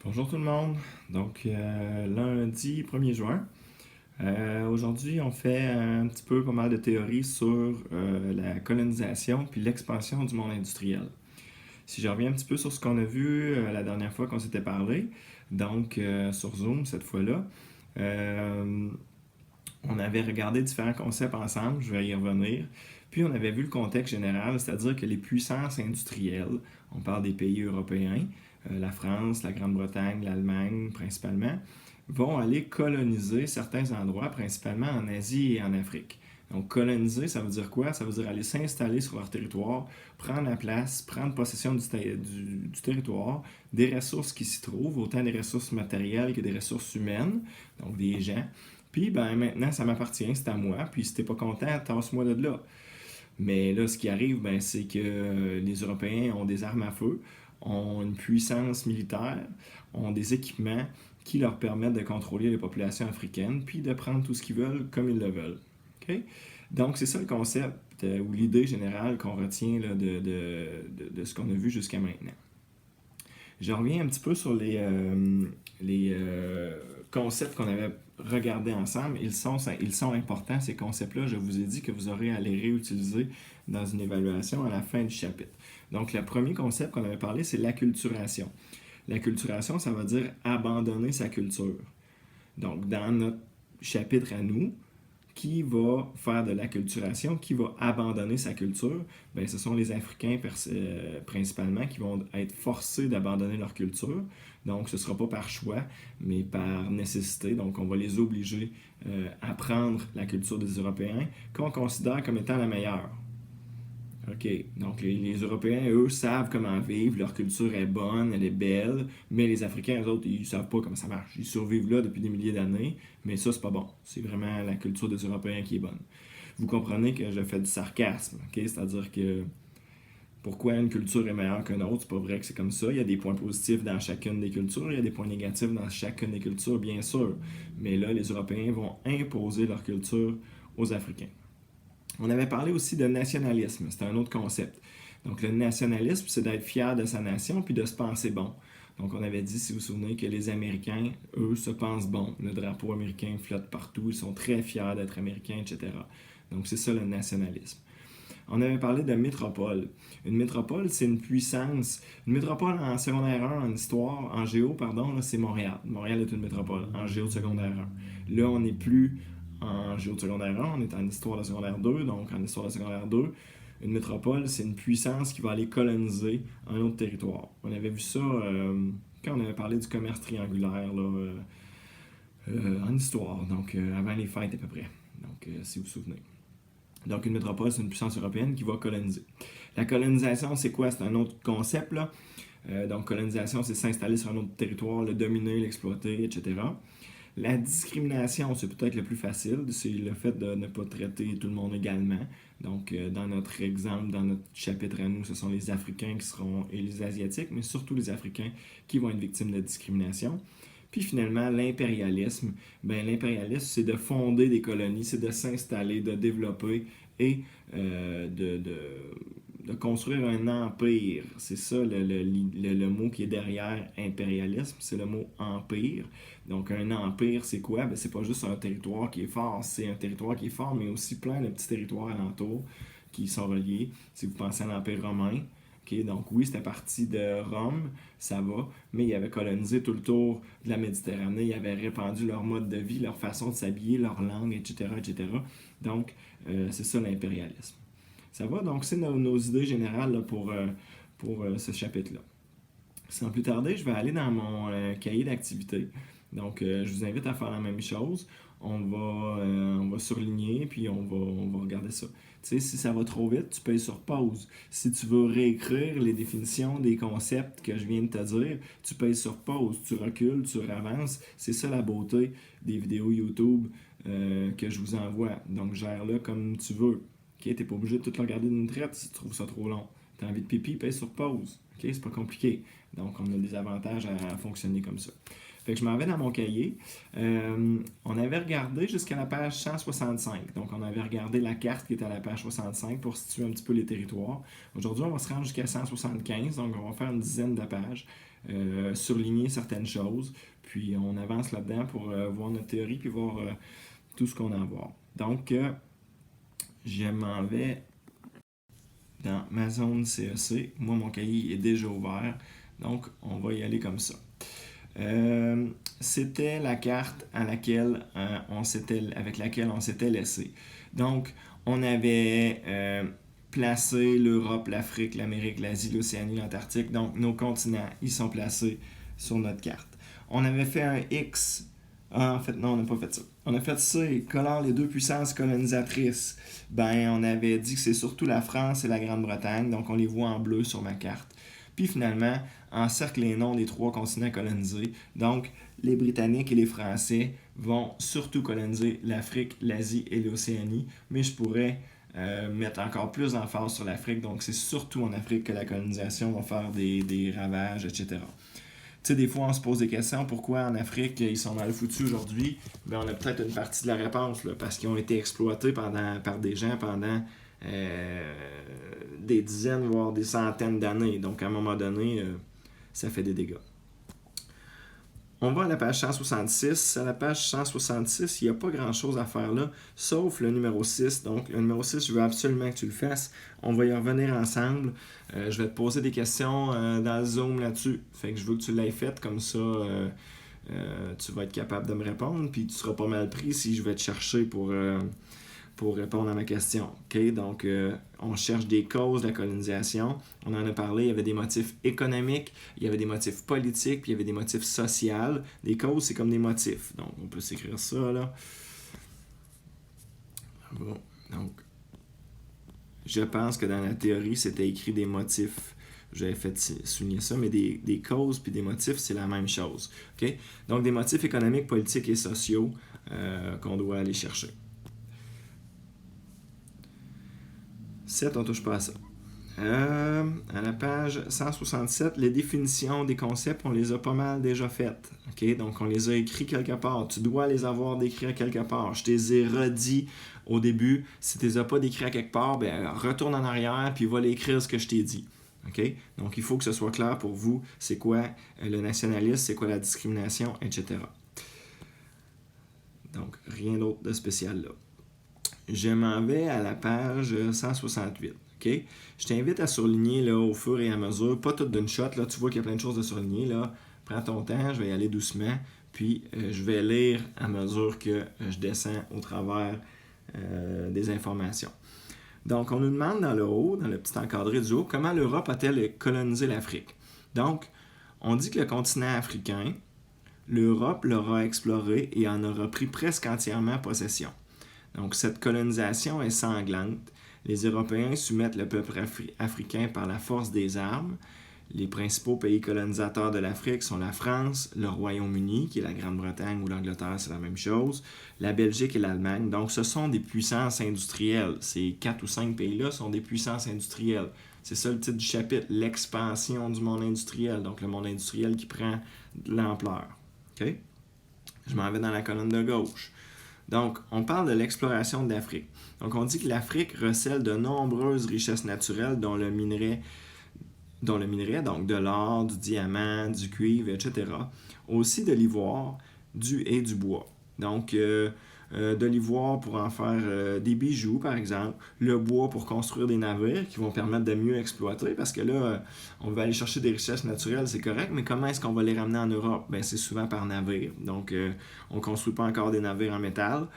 Bonjour tout le monde. Donc, lundi 1er juin. Aujourd'hui, on fait un petit peu pas mal de théories sur la colonisation puis l'expansion du monde industriel. Si je reviens un petit peu sur ce qu'on a vu la dernière fois qu'on s'était parlé, donc sur Zoom cette fois-là, euh, on avait regardé différents concepts ensemble, je vais y revenir. Puis on avait vu le contexte général, c'est-à-dire que les puissances industrielles, on parle des pays européens, la France, la Grande-Bretagne, l'Allemagne principalement, vont aller coloniser certains endroits, principalement en Asie et en Afrique. Donc coloniser, ça veut dire quoi? Ça veut dire aller s'installer sur leur territoire, prendre la place, prendre possession du territoire, des ressources qui s'y trouvent, autant des ressources matérielles que des ressources humaines, donc des gens. Puis ben maintenant ça m'appartient, c'est à moi, puis si t'es pas content, tasse-moi de là. Mais là, ce qui arrive, ben, c'est que les Européens ont des armes à feu, ont une puissance militaire, ont des équipements qui leur permettent de contrôler les populations africaines, puis de prendre tout ce qu'ils veulent comme ils le veulent. OK? Donc, c'est ça le concept ou l'idée générale qu'on retient là, de ce qu'on a vu jusqu'à maintenant. Je reviens un petit peu sur les concepts qu'on avait regardés ensemble. Ils sont importants, ces concepts-là. Je vous ai dit que vous aurez à les réutiliser dans une évaluation à la fin du chapitre. Donc, le premier concept qu'on avait parlé, c'est l'acculturation. L'acculturation, ça veut dire abandonner sa culture. Donc, dans notre chapitre à nous, qui va faire de l'acculturation, qui va abandonner sa culture, ben, ce sont les Africains principalement qui vont être forcés d'abandonner leur culture. Donc, ce ne sera pas par choix, mais par nécessité. Donc, on va les obliger à prendre la culture des Européens qu'on considère comme étant la meilleure. OK. Donc, les Européens, eux, savent comment vivre, leur culture est bonne, elle est belle, mais les Africains, eux autres, ils savent pas comment ça marche. Ils survivent là depuis des milliers d'années, mais ça, c'est pas bon. C'est vraiment la culture des Européens qui est bonne. Vous comprenez que je fais du sarcasme, OK? C'est-à-dire que pourquoi une culture est meilleure qu'une autre, c'est pas vrai que c'est comme ça. Il y a des points positifs dans chacune des cultures, il y a des points négatifs dans chacune des cultures, bien sûr. Mais là, les Européens vont imposer leur culture aux Africains. On avait parlé aussi de nationalisme, c'est un autre concept. Donc le nationalisme, c'est d'être fier de sa nation puis de se penser bon. Donc on avait dit, si vous vous souvenez, que les Américains, eux, se pensent bons. Le drapeau américain flotte partout, ils sont très fiers d'être américains, etc. Donc c'est ça le nationalisme. On avait parlé de métropole. Une métropole, c'est une puissance. Une métropole en secondaire 1, en histoire, en géo, pardon, là, c'est Montréal. Montréal est une métropole, en géo de secondaire 1. Là, on n'est plus en géo de secondaire 1, on est en histoire de secondaire 2, donc en histoire de secondaire 2, une métropole, c'est une puissance qui va aller coloniser un autre territoire. On avait vu ça quand on avait parlé du commerce triangulaire là, en histoire, donc avant les fêtes à peu près, donc si vous vous souvenez. Donc une métropole, c'est une puissance européenne qui va coloniser. La colonisation, c'est quoi? C'est un autre concept, là. Donc colonisation, c'est s'installer sur un autre territoire, le dominer, l'exploiter, etc. La discrimination, c'est peut-être le plus facile, c'est le fait de ne pas traiter tout le monde également. Donc, dans notre exemple, dans notre chapitre à nous, ce sont les Africains qui seront, et les Asiatiques, mais surtout les Africains qui vont être victimes de discrimination. Puis finalement, l'impérialisme. Ben, l'impérialisme, c'est de fonder des colonies, c'est de s'installer, de développer et de construire un empire. C'est ça le mot qui est derrière impérialisme, c'est le mot empire. Donc un empire, c'est quoi? Ben, c'est pas juste un territoire qui est fort, c'est un territoire qui est fort, mais aussi plein de petits territoires alentours qui sont reliés. Si vous pensez à l'Empire romain, okay, donc oui, c'était parti de Rome, ça va, mais ils avaient colonisé tout le tour de la Méditerranée, ils avaient répandu leur mode de vie, leur façon de s'habiller, leur langue, etc. etc. Donc, c'est ça l'impérialisme. Ça va? Donc, c'est nos idées générales là, pour ce chapitre-là. Sans plus tarder, je vais aller dans mon cahier d'activité. Donc, je vous invite à faire la même chose. On va surligner, puis on va regarder ça. Tu sais, si ça va trop vite, tu payes sur pause. Si tu veux réécrire les définitions des concepts que je viens de te dire, tu payes sur pause. Tu recules, tu avances. C'est ça la beauté des vidéos YouTube que je vous envoie. Donc, gère-le comme tu veux. Okay? Tu n'es pas obligé de tout regarder d'une traite si tu trouves ça trop long. Tu as envie de pipi, paye sur pause. Okay? C'est pas compliqué. Donc, on a des avantages à fonctionner comme ça. Fait que je m'en vais dans mon cahier. On avait regardé jusqu'à la page 165. Donc, on avait regardé la carte qui était à la page 65 pour situer un petit peu les territoires. Aujourd'hui, on va se rendre jusqu'à 175. Donc, on va faire une dizaine de pages, surligner certaines choses. Puis, on avance là-dedans pour voir notre théorie puis voir tout ce qu'on a à voir. Donc, je m'en vais dans ma zone CEC. Moi, mon cahier est déjà ouvert. Donc, on va y aller comme ça. C'était la carte avec laquelle on s'était laissé. Donc, on avait placé l'Europe, l'Afrique, l'Amérique, l'Asie, l'Océanie, l'Antarctique. Donc, nos continents, ils sont placés sur notre carte. On avait fait un X. Ah, en fait, non, on n'a pas fait ça. On a fait ça et collant les deux puissances colonisatrices. Ben, on avait dit que c'est surtout la France et la Grande-Bretagne. Donc, on les voit en bleu sur ma carte. Puis finalement, encercle les noms des 3 continents colonisés. Donc, les Britanniques et les Français vont surtout coloniser l'Afrique, l'Asie et l'Océanie. Mais je pourrais mettre encore plus d'emphase sur l'Afrique. Donc, c'est surtout en Afrique que la colonisation va faire des ravages, etc. Tu sais, des fois, on se pose des questions. Pourquoi en Afrique, ils sont mal foutus aujourd'hui? Ben, on a peut-être une partie de la réponse, là, parce qu'ils ont été exploités par des gens pendant des dizaines, voire des centaines d'années. Donc, à un moment donné, ça fait des dégâts. On va à la page 166. À la page 166, il n'y a pas grand-chose à faire là, sauf le numéro 6. Donc, le numéro 6, je veux absolument que tu le fasses. On va y revenir ensemble. Je vais te poser des questions dans le Zoom là-dessus. Fait que je veux que tu l'aies fait, comme ça, tu vas être capable de me répondre, puis tu seras pas mal pris si je vais te chercher pour répondre à ma question. Okay? Donc, on cherche des causes de la colonisation. On en a parlé, il y avait des motifs économiques, il y avait des motifs politiques, puis il y avait des motifs sociaux. Des causes, c'est comme des motifs. Donc, on peut s'écrire ça, là. Bon, donc, je pense que dans la théorie, c'était écrit des motifs. J'avais fait souligner ça, mais des causes puis des motifs, c'est la même chose. Okay? Donc, des motifs économiques, politiques et sociaux qu'on doit aller chercher. 7, on ne touche pas à ça. À la page 167, les définitions des concepts, on les a pas mal déjà faites. Okay? Donc, on les a écrits quelque part. Tu dois les avoir décrits à quelque part. Je te les ai redits au début. Si tu ne les as pas décrits à quelque part, ben, retourne en arrière puis va l'écrire ce que je t'ai dit. Okay? Donc, il faut que ce soit clair pour vous. C'est quoi le nationalisme, c'est quoi la discrimination, etc. Donc, rien d'autre de spécial là. Je m'en vais à la page 168. Okay? Je t'invite à surligner là, au fur et à mesure, pas tout d'une shot. Là, tu vois qu'il y a plein de choses de surligner. Là. Prends ton temps, je vais y aller doucement. Puis je vais lire à mesure que je descends au travers des informations. Donc, on nous demande dans le haut, dans le petit encadré du haut, comment l'Europe a-t-elle colonisé l'Afrique? Donc, on dit que le continent africain, l'Europe l'aura exploré et en aura pris presque entièrement possession. Donc, cette colonisation est sanglante. Les Européens soumettent le peuple africain par la force des armes. Les principaux pays colonisateurs de l'Afrique sont la France, le Royaume-Uni, qui est la Grande-Bretagne ou l'Angleterre, c'est la même chose, la Belgique et l'Allemagne. Donc, ce sont des puissances industrielles. Ces 4 ou 5 pays-là sont des puissances industrielles. C'est ça le titre du chapitre, l'expansion du monde industriel. Donc, le monde industriel qui prend de l'ampleur. Okay? Je m'en vais dans la colonne de gauche. Donc, on parle de l'exploration de l'Afrique. Donc, on dit que l'Afrique recèle de nombreuses richesses naturelles, dont le minerai, donc de l'or, du diamant, du cuivre, etc. Aussi de l'ivoire, et du bois. Donc, de l'ivoire pour en faire des bijoux, par exemple. Le bois pour construire des navires qui vont permettre de mieux exploiter. Parce que là, on va aller chercher des richesses naturelles, c'est correct, mais comment est-ce qu'on va les ramener en Europe? Ben, c'est souvent par navire. Donc, on ne construit pas encore des navires en métal.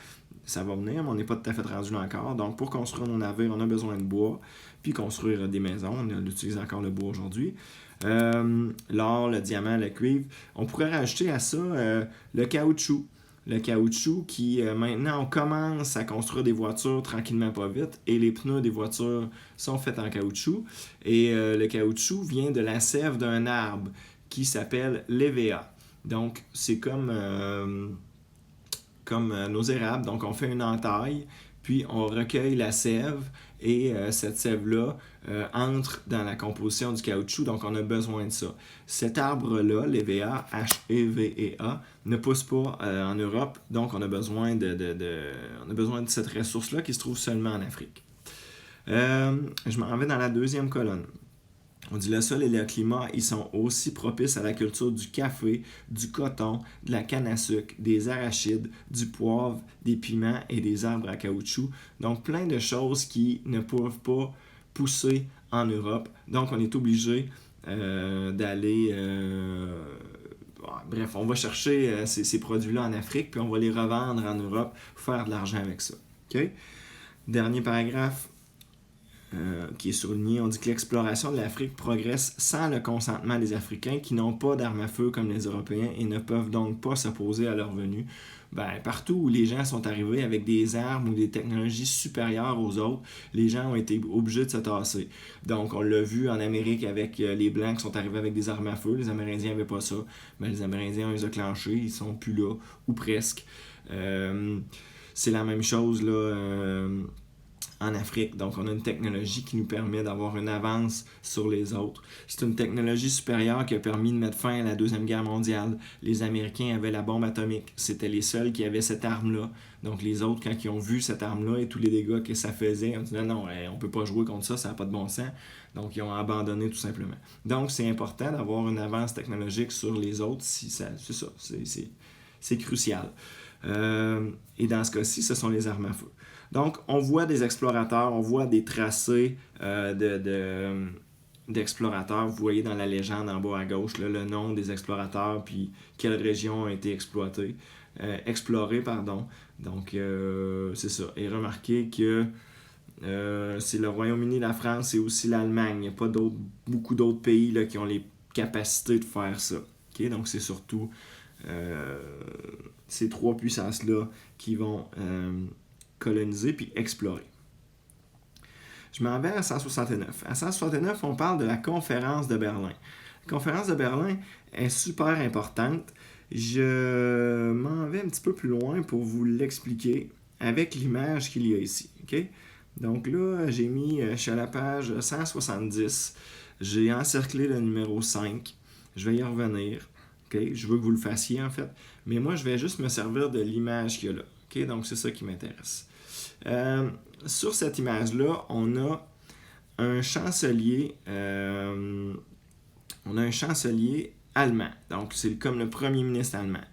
Ça va venir, mais on n'est pas tout à fait rendu là encore. Donc, pour construire nos navires, on a besoin de bois. Puis construire des maisons, on utilise encore le bois aujourd'hui. L'or, le diamant, le cuivre. On pourrait rajouter à ça le caoutchouc. Le caoutchouc qui, maintenant, on commence à construire des voitures tranquillement pas vite et les pneus des voitures sont faits en caoutchouc. Et le caoutchouc vient de la sève d'un arbre qui s'appelle l'hévéa. Donc, c'est comme nos érables. Donc, on fait une entaille, puis on recueille la sève, et cette sève-là entre dans la composition du caoutchouc, donc on a besoin de ça. Cet arbre-là, l'EVA, H-E-V-E-A, ne pousse pas en Europe, donc on a besoin on a besoin de cette ressource-là qui se trouve seulement en Afrique. Je m'en vais dans la deuxième colonne. On dit le sol et le climat, ils sont aussi propices à la culture du café, du coton, de la canne à sucre, des arachides, du poivre, des piments et des arbres à caoutchouc. Donc plein de choses qui ne peuvent pas pousser en Europe. Donc on est obligé d'aller... bref, on va chercher ces produits-là en Afrique, puis on va les revendre en Europe, faire de l'argent avec ça. Okay? Dernier paragraphe. Qui est souligné, on dit que l'exploration de l'Afrique progresse sans le consentement des Africains qui n'ont pas d'armes à feu comme les Européens et ne peuvent donc pas s'opposer à leur venue. Partout où les gens sont arrivés avec des armes ou des technologies supérieures aux autres, les gens ont été obligés de se tasser. Donc, on l'a vu en Amérique avec les Blancs qui sont arrivés avec des armes à feu. Les Amérindiens n'avaient pas ça. Les Amérindiens, on les a clenchés. Ils sont plus là, ou presque. C'est la même chose, là... en Afrique. Donc, on a une technologie qui nous permet d'avoir une avance sur les autres. C'est une technologie supérieure qui a permis de mettre fin à la Deuxième Guerre mondiale. Les Américains avaient la bombe atomique. C'était les seuls qui avaient cette arme-là. Donc, les autres, quand ils ont vu cette arme-là et tous les dégâts que ça faisait, on dit non, on peut pas jouer contre ça, ça n'a pas de bon sens. Donc, ils ont abandonné tout simplement. Donc, c'est important d'avoir une avance technologique sur les autres. C'est ça, c'est crucial. Et dans ce cas-ci, ce sont les armes à feu. Donc, on voit des explorateurs, on voit des tracés d'explorateurs. Vous voyez dans la légende en bas à gauche là, le nom des explorateurs, puis quelles régions ont été explorées. Donc, c'est ça. Et remarquez que c'est le Royaume-Uni, la France et aussi l'Allemagne. Il n'y a pas beaucoup d'autres pays là, qui ont les capacités de faire ça. Okay? Donc, c'est surtout ces trois puissances-là qui vont... coloniser puis explorer. Je m'en vais à 169. À 169, on parle de la conférence de Berlin. La conférence de Berlin est super importante. Je m'en vais un petit peu plus loin pour vous l'expliquer avec l'image qu'il y a ici. Okay? Donc là, j'ai mis, je suis à la page 170. J'ai encerclé le numéro 5. Je vais y revenir. Okay? Je veux que vous le fassiez en fait. Mais moi, je vais juste me servir de l'image qu'il y a là. Okay? Donc, c'est ça qui m'intéresse. Sur cette image-là, on a un chancelier allemand. Donc, c'est comme le premier ministre allemand.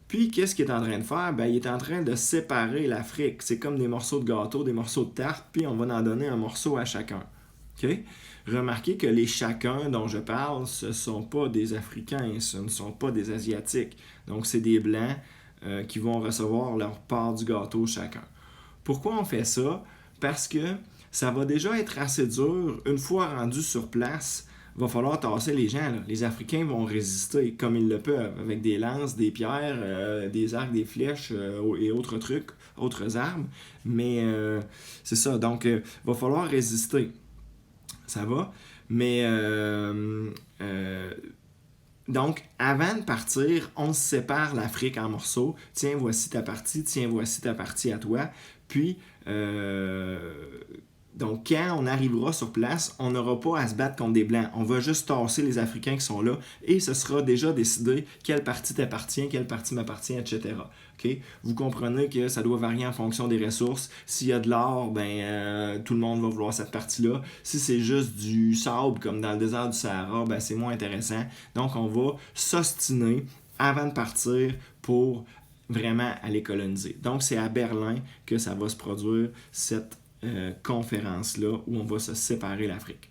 Puis, qu'est-ce qu'il est en train de faire? Il est en train de séparer l'Afrique. C'est comme des morceaux de gâteau, des morceaux de tarte, puis on va en donner un morceau à chacun. Okay? Remarquez que les chacun dont je parle, ce ne sont pas des Africains, ce ne sont pas des Asiatiques. Donc, c'est des Blancs qui vont recevoir leur part du gâteau chacun. Pourquoi on fait ça? Parce que ça va déjà être assez dur. Une fois rendu sur place, il va falloir tasser les gens. Là. Les Africains vont résister comme ils le peuvent, avec des lances, des pierres, des arcs, des flèches et autres trucs, autres armes. Mais c'est ça, donc il va falloir résister. Ça va? Mais donc, avant de partir, on se sépare l'Afrique en morceaux. Tiens, voici ta partie. Tiens, voici ta partie à toi. Puis, donc, quand on arrivera sur place, on n'aura pas à se battre contre des Blancs. On va juste tasser les Africains qui sont là et ce sera déjà décidé quelle partie t'appartient, quelle partie m'appartient, etc. Okay? Vous comprenez que ça doit varier en fonction des ressources. S'il y a de l'or, tout le monde va vouloir cette partie-là. Si c'est juste du sable, comme dans le désert du Sahara, c'est moins intéressant. Donc, on va s'ostiner avant de partir pour vraiment aller coloniser. Donc, c'est à Berlin que ça va se produire, cette conférence-là, où on va se séparer l'Afrique.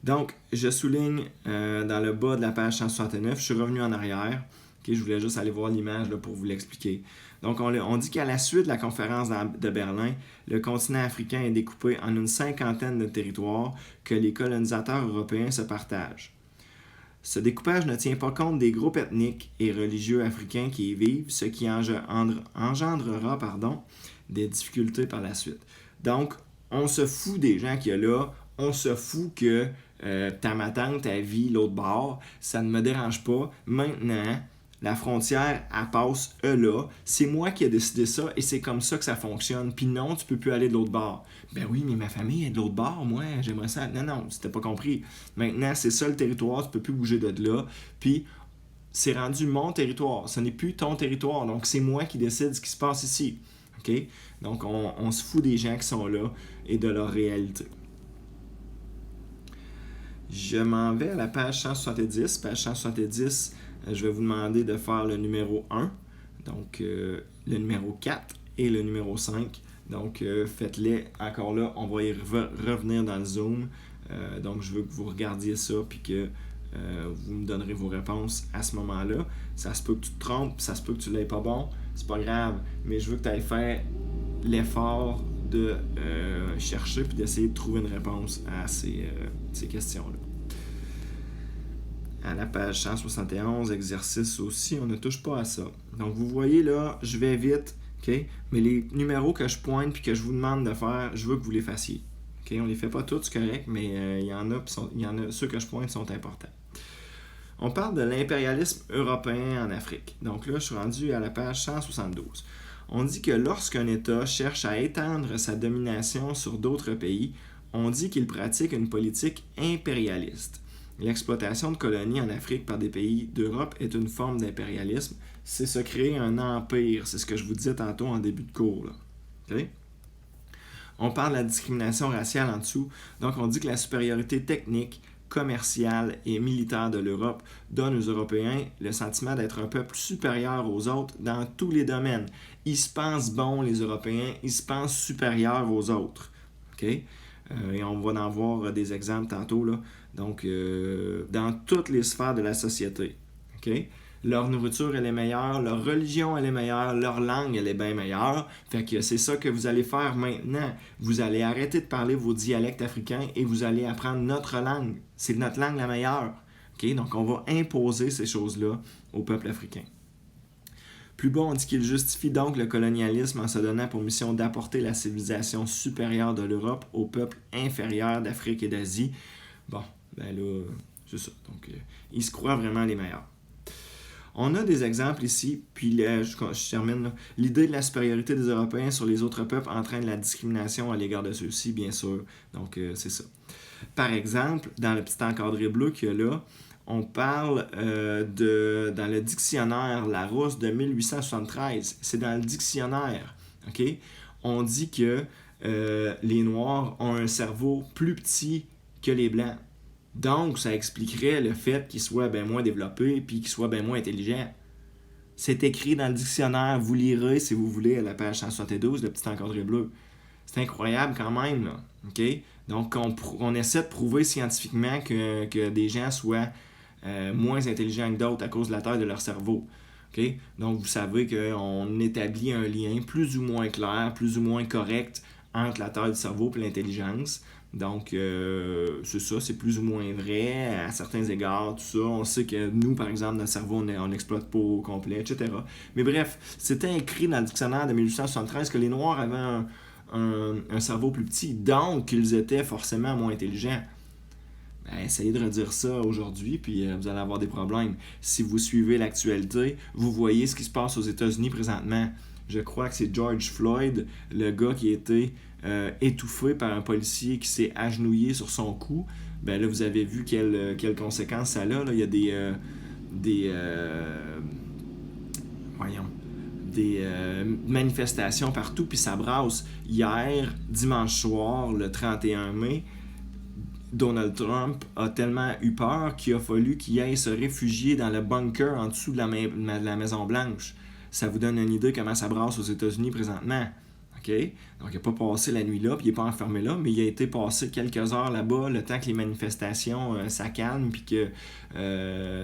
Donc, je souligne dans le bas de la page 169, je suis revenu en arrière. Okay, je voulais juste aller voir l'image là, pour vous l'expliquer. Donc, on dit qu'à la suite de la conférence de Berlin, le continent africain est découpé en une 50aine de territoires que les colonisateurs européens se partagent. Ce découpage ne tient pas compte des groupes ethniques et religieux africains qui y vivent, ce qui engendrera des difficultés par la suite. Donc, on se fout des gens qu'il y a là, on se fout que ma tante, elle vit l'autre bord, ça ne me dérange pas. Maintenant, La frontière, elle passe là. C'est moi qui ai décidé ça et c'est comme ça que ça fonctionne. Puis non, tu peux plus aller de l'autre bord. Ben oui, mais ma famille est de l'autre bord, moi, j'aimerais ça. Non, tu t'as pas compris. Maintenant, c'est ça le territoire, tu peux plus bouger de là. Puis c'est rendu mon territoire. Ce n'est plus ton territoire. Donc c'est moi qui décide ce qui se passe ici. OK? Donc on se fout des gens qui sont là et de leur réalité. Je m'en vais à la page 170. Page 170, je vais vous demander de faire le numéro 1, donc le numéro 4 et le numéro 5. Donc faites-les encore là, on va y revenir dans le Zoom. Donc je veux que vous regardiez ça puis que vous me donnerez vos réponses à ce moment-là. Ça se peut que tu te trompes, ça se peut que tu l'aies pas bon, c'est pas grave, mais je veux que tu ailles faire l'effort de chercher puis d'essayer de trouver une réponse à ces questions-là. À la page 171, exercice aussi, on ne touche pas à ça. Donc vous voyez là, je vais vite, ok? Mais les numéros que je pointe puis que je vous demande de faire, je veux que vous les fassiez. Okay? On ne les fait pas tous, c'est correct, mais il y en a, ceux que je pointe sont importants. On parle de l'impérialisme européen en Afrique. Donc là, je suis rendu à la page 172. On dit que lorsqu'un État cherche à étendre sa domination sur d'autres pays, on dit qu'il pratique une politique impérialiste. L'exploitation de colonies en Afrique par des pays d'Europe est une forme d'impérialisme. C'est se créer un empire. C'est ce que je vous disais tantôt en début de cours. Là. Okay? On parle de la discrimination raciale en dessous. Donc, on dit que la supériorité technique, commerciale et militaire de l'Europe donne aux Européens le sentiment d'être un peuple supérieur aux autres dans tous les domaines. Ils se pensent bons, les Européens, ils se pensent supérieurs aux autres. Okay? Et on va en voir des exemples tantôt, là. Donc, dans toutes les sphères de la société. Okay? Leur nourriture, elle est meilleure, leur religion, elle est meilleure, leur langue, elle est bien meilleure. Fait que c'est ça que vous allez faire maintenant. Vous allez arrêter de parler vos dialectes africains et vous allez apprendre notre langue. C'est notre langue la meilleure. Okay? Donc, on va imposer ces choses-là au peuple africain. Plus bas, on dit qu'il justifie donc le colonialisme en se donnant pour mission d'apporter la civilisation supérieure de l'Europe aux peuples inférieurs d'Afrique et d'Asie. Bon, ben là, c'est ça. Donc, ils se croient vraiment les meilleurs. On a des exemples ici, puis là, je termine. Là. L'idée de la supériorité des Européens sur les autres peuples entraîne la discrimination à l'égard de ceux-ci, bien sûr. Donc, c'est ça. Par exemple, dans le petit encadré bleu qu'il y a là, on parle dans le dictionnaire Larousse de 1873. C'est dans le dictionnaire. Okay? On dit que les Noirs ont un cerveau plus petit que les Blancs. Donc, ça expliquerait le fait qu'ils soient bien moins développés et qu'ils soient bien moins intelligents. C'est écrit dans le dictionnaire. Vous lirez, si vous voulez, à la page 172, le petit encadré bleu. C'est incroyable quand même. Là. Okay? Donc, on essaie de prouver scientifiquement que des gens soient moins intelligents que d'autres à cause de la taille de leur cerveau. Okay? Donc, vous savez qu'on établit un lien plus ou moins clair, plus ou moins correct entre la taille du cerveau et l'intelligence. Donc, c'est ça, c'est plus ou moins vrai à certains égards, tout ça. On sait que nous, par exemple, notre cerveau, on n'exploite pas au complet, etc. Mais bref, c'était écrit dans le dictionnaire de 1873 que les Noirs avaient un cerveau plus petit, donc qu'ils étaient forcément moins intelligents. Ben, essayez de redire ça aujourd'hui, puis vous allez avoir des problèmes. Si vous suivez l'actualité, vous voyez ce qui se passe aux États-Unis présentement. Je crois que c'est George Floyd, le gars qui a été étouffé par un policier qui s'est agenouillé sur son cou. Ben là, vous avez vu quelles conséquences ça a. Là. Il y a des manifestations partout, puis ça brasse. Hier, dimanche soir, le 31 mai, Donald Trump a tellement eu peur qu'il a fallu qu'il aille se réfugier dans le bunker en dessous de la Maison-Blanche. Ça vous donne une idée comment ça brasse aux États-Unis présentement. Okay? Donc, il n'a pas passé la nuit là, puis il n'est pas enfermé là, mais il a été passé quelques heures là-bas, le temps que les manifestations s'accalment, puis que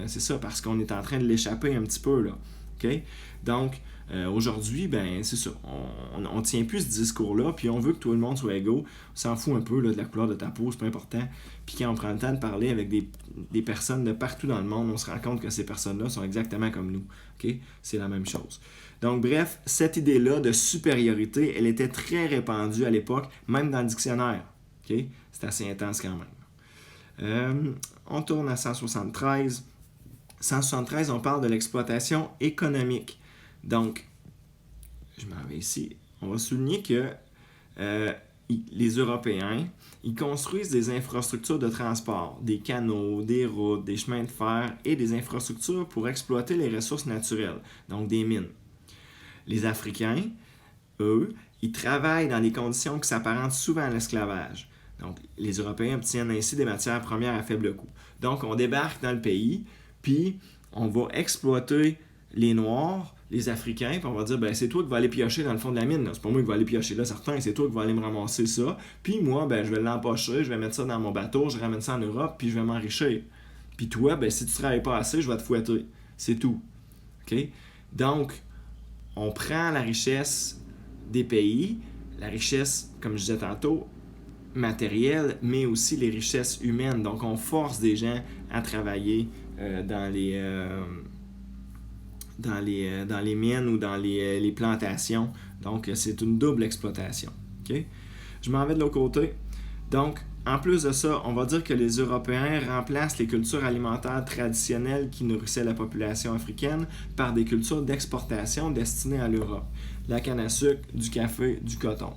c'est ça, parce qu'on est en train de l'échapper un petit peu. Là. Okay? Donc, aujourd'hui, ben c'est ça. On tient plus ce discours-là, puis on veut que tout le monde soit égaux. On s'en fout un peu là, de la couleur de ta peau, c'est pas important. Puis quand on prend le temps de parler avec des personnes de partout dans le monde, on se rend compte que ces personnes-là sont exactement comme nous. Okay? C'est la même chose. Donc bref, cette idée-là de supériorité, elle était très répandue à l'époque, même dans le dictionnaire. Okay? C'est assez intense quand même. On tourne à 173. 173, on parle de l'exploitation économique. Donc, je m'en vais ici. On va souligner que les Européens, ils construisent des infrastructures de transport, des canaux, des routes, des chemins de fer et des infrastructures pour exploiter les ressources naturelles, donc des mines. Les Africains, eux, ils travaillent dans des conditions qui s'apparentent souvent à l'esclavage. Donc, les Européens obtiennent ainsi des matières premières à faible coût. Donc, on débarque dans le pays, puis on va exploiter les Noirs, les Africains, puis on va dire, ben c'est toi qui vas aller piocher dans le fond de la mine. Là. C'est pas moi qui vais aller piocher là, certain, c'est toi qui vas aller me ramasser ça. Puis moi, ben je vais l'empocher, je vais mettre ça dans mon bateau, je ramène ça en Europe, puis je vais m'enrichir. Puis toi, ben si tu travailles pas assez, je vais te fouetter. C'est tout. OK? Donc, on prend la richesse des pays, la richesse, comme je disais tantôt, matérielle, mais aussi les richesses humaines. Donc, on force des gens à travailler dans les mines ou dans les plantations. Donc, c'est une double exploitation. Okay? Je m'en vais de l'autre côté. Donc, en plus de ça, on va dire que les Européens remplacent les cultures alimentaires traditionnelles qui nourrissaient la population africaine par des cultures d'exportation destinées à l'Europe. La canne à sucre, du café, du coton.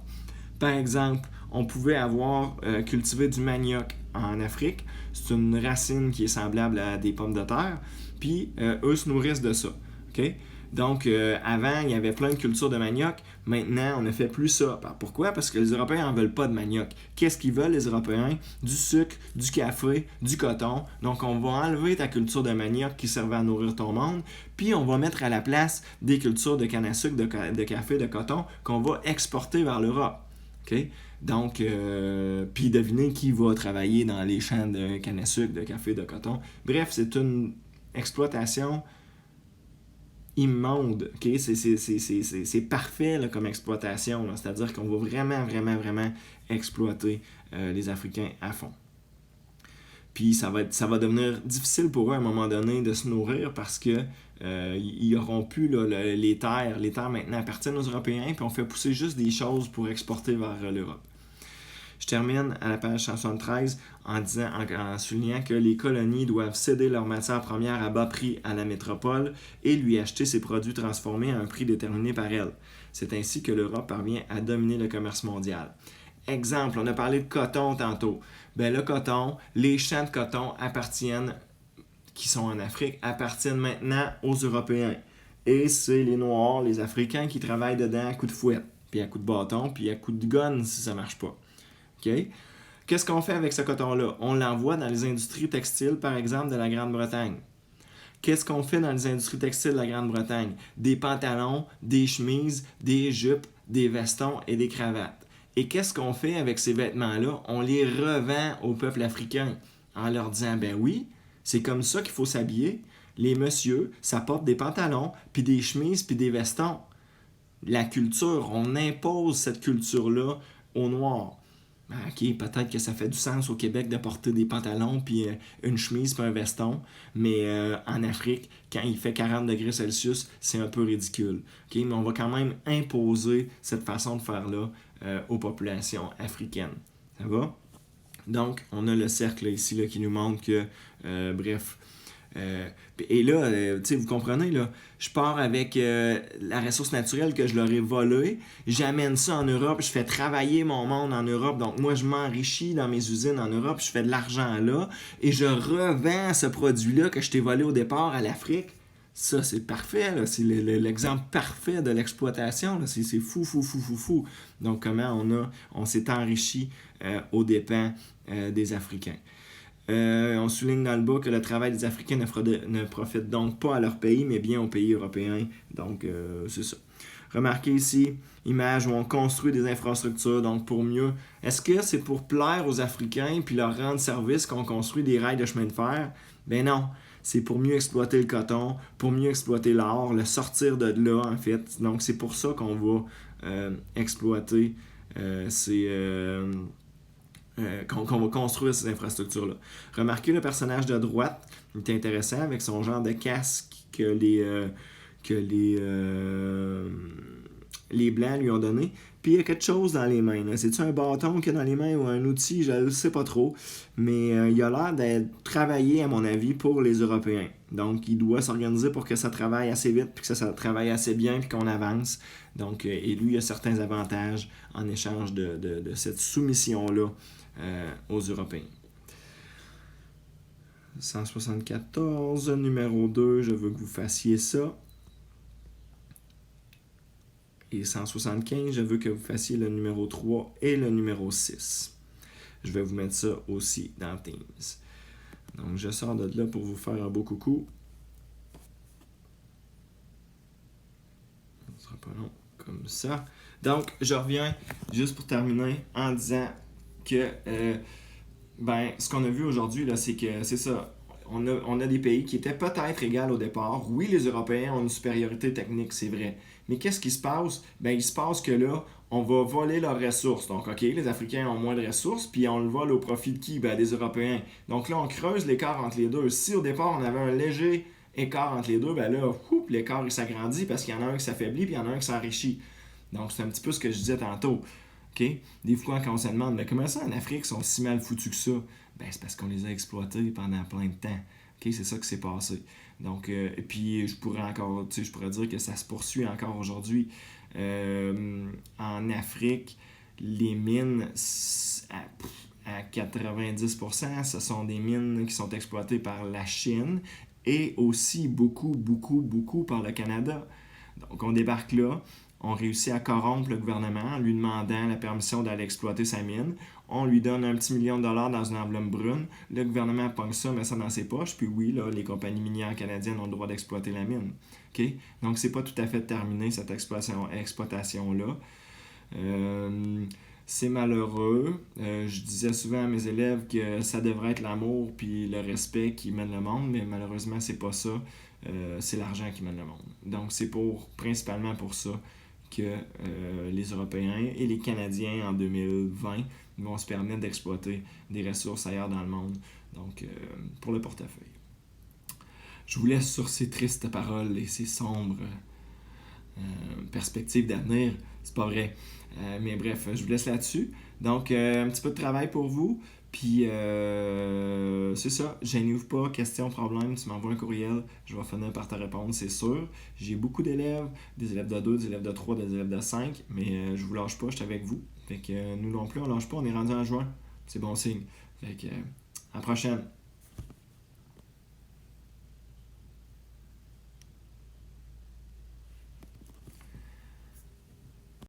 Par exemple, on pouvait avoir cultivé du manioc en Afrique. C'est une racine qui est semblable à des pommes de terre. Puis, eux se nourrissent de ça. Okay? Donc, avant, il y avait plein de cultures de manioc. Maintenant, on ne fait plus ça. Pourquoi? Parce que les Européens n'en veulent pas de manioc. Qu'est-ce qu'ils veulent, les Européens? Du sucre, du café, du coton. Donc, on va enlever ta culture de manioc qui servait à nourrir ton monde, puis on va mettre à la place des cultures de canne à sucre, de café, de coton qu'on va exporter vers l'Europe. Okay? Donc, puis devinez qui va travailler dans les champs de canne à sucre, de café, de coton. Bref, c'est une exploitation immonde. Okay? C'est parfait là, comme exploitation. Là. C'est-à-dire qu'on va vraiment, vraiment, vraiment exploiter les Africains à fond. Puis ça va devenir difficile pour eux à un moment donné de se nourrir parce que ils n'auront plus là, les terres. Les terres maintenant appartiennent aux Européens, puis on fait pousser juste des choses pour exporter vers l'Europe. Je termine à la page 173 en soulignant que les colonies doivent céder leurs matières premières à bas prix à la métropole et lui acheter ses produits transformés à un prix déterminé par elle. C'est ainsi que l'Europe parvient à dominer le commerce mondial. Exemple, on a parlé de coton tantôt. Ben, le coton, les champs de coton qui sont en Afrique, appartiennent maintenant aux Européens. Et c'est les Noirs, les Africains qui travaillent dedans à coups de fouette, puis à coups de bâton, puis à coups de gun si ça marche pas. Okay? Qu'est-ce qu'on fait avec ce coton-là? On l'envoie dans les industries textiles, par exemple, de la Grande-Bretagne. Qu'est-ce qu'on fait dans les industries textiles de la Grande-Bretagne? Des pantalons, des chemises, des jupes, des vestons et des cravates. Et qu'est-ce qu'on fait avec ces vêtements-là? On les revend au peuple africain en leur disant, ben oui, c'est comme ça qu'il faut s'habiller. Les messieurs, ça porte des pantalons, puis des chemises, puis des vestons. La culture, on impose cette culture-là aux Noirs. OK, peut-être que ça fait du sens au Québec de porter des pantalons, puis une chemise, puis un veston, mais en Afrique, quand il fait 40 degrés Celsius, c'est un peu ridicule. Okay? Mais on va quand même imposer cette façon de faire-là aux populations africaines. Ça va? Donc, on a le cercle ici là, qui nous montre que, bref, et là, vous comprenez, là, je pars avec la ressource naturelle que je leur ai volée, j'amène ça en Europe, je fais travailler mon monde en Europe, donc moi je m'enrichis dans mes usines en Europe, je fais de l'argent là, et je revends ce produit-là que je t'ai volé au départ à l'Afrique. Ça, c'est parfait, là. C'est l'exemple parfait de l'exploitation. Là. C'est fou, fou, fou, fou, fou. Donc, comment on s'est enrichi aux dépens des Africains. On souligne dans le bas que le travail des Africains ne profite donc pas à leur pays, mais bien aux pays européens. Donc, c'est ça. Remarquez ici, image où on construit des infrastructures, donc pour mieux. Est-ce que c'est pour plaire aux Africains puis leur rendre service qu'on construit des rails de chemin de fer? Ben non. C'est pour mieux exploiter le coton, pour mieux exploiter l'or, le sortir de là, en fait. Donc, c'est pour ça qu'on va exploiter qu'on va construire ces infrastructures-là. Remarquez le personnage de droite, il est intéressant avec son genre de casque que les Blancs lui ont donné. Puis il y a quelque chose dans les mains. C'est-tu un bâton qu'il y a dans les mains ou un outil? Je ne sais pas trop. Mais il a l'air d'être travaillé, à mon avis, pour les Européens. Donc il doit s'organiser pour que ça travaille assez vite, puis que ça travaille assez bien, puis qu'on avance. Donc, et lui, il a certains avantages en échange de cette soumission-là aux Européens. 174, numéro 2, je veux que vous fassiez ça. Et 175, je veux que vous fassiez le numéro 3 et le numéro 6. Je vais vous mettre ça aussi dans Teams. Donc, je sors de là pour vous faire un beau coucou. Ce ne sera pas long comme ça. Donc, je reviens juste pour terminer en disant que ce qu'on a vu aujourd'hui, là, c'est que c'est ça. On a des pays qui étaient peut-être égaux au départ. Oui, les Européens ont une supériorité technique, c'est vrai. Mais qu'est-ce qui se passe? Il se passe que là, on va voler leurs ressources. Donc, OK, les Africains ont moins de ressources, puis on le vole au profit de qui? Des Européens. Donc là, on creuse l'écart entre les deux. Si au départ, on avait un léger écart entre les deux, l'écart il s'agrandit parce qu'il y en a un qui s'affaiblit, puis il y en a un qui s'enrichit. Donc, c'est un petit peu ce que je disais tantôt. Okay? Des fois, quand on se demande, mais comment ça en Afrique sont si mal foutus que ça? C'est parce qu'on les a exploités pendant plein de temps. Okay? C'est ça qui s'est passé. Donc, puis je pourrais dire que ça se poursuit encore aujourd'hui. En Afrique, les mines, à 90%, ce sont des mines qui sont exploitées par la Chine et aussi beaucoup par le Canada. Donc, on débarque là. On réussit à corrompre le gouvernement en lui demandant la permission d'aller exploiter sa mine. On lui donne un petit $1 million dans une enveloppe brune. Le gouvernement pogne ça, met ça dans ses poches. Puis oui, là, les compagnies minières canadiennes ont le droit d'exploiter la mine. Okay? Donc, c'est pas tout à fait terminé, cette exploitation-là. C'est malheureux. Je disais souvent à mes élèves que ça devrait être l'amour puis le respect qui mène le monde, mais malheureusement, c'est pas ça. C'est l'argent qui mène le monde. Donc, c'est principalement pour ça que les Européens et les Canadiens en 2020 vont se permettre d'exploiter des ressources ailleurs dans le monde. Donc, pour le portefeuille. Je vous laisse sur ces tristes paroles et ces sombres perspectives d'avenir. C'est pas vrai. Mais bref, je vous laisse là-dessus. Donc, un petit peu de travail pour vous. Puis, c'est ça. Gênez-vous pas. Question, problème, tu m'envoies un courriel. Je vais finir par te répondre, c'est sûr. J'ai beaucoup d'élèves, des élèves de 2, des élèves de 3, des élèves de 5. Mais je vous lâche pas, je suis avec vous. Fait que nous non plus, on lâche pas. On est rendu en juin. C'est bon signe. Fait que, à la prochaine.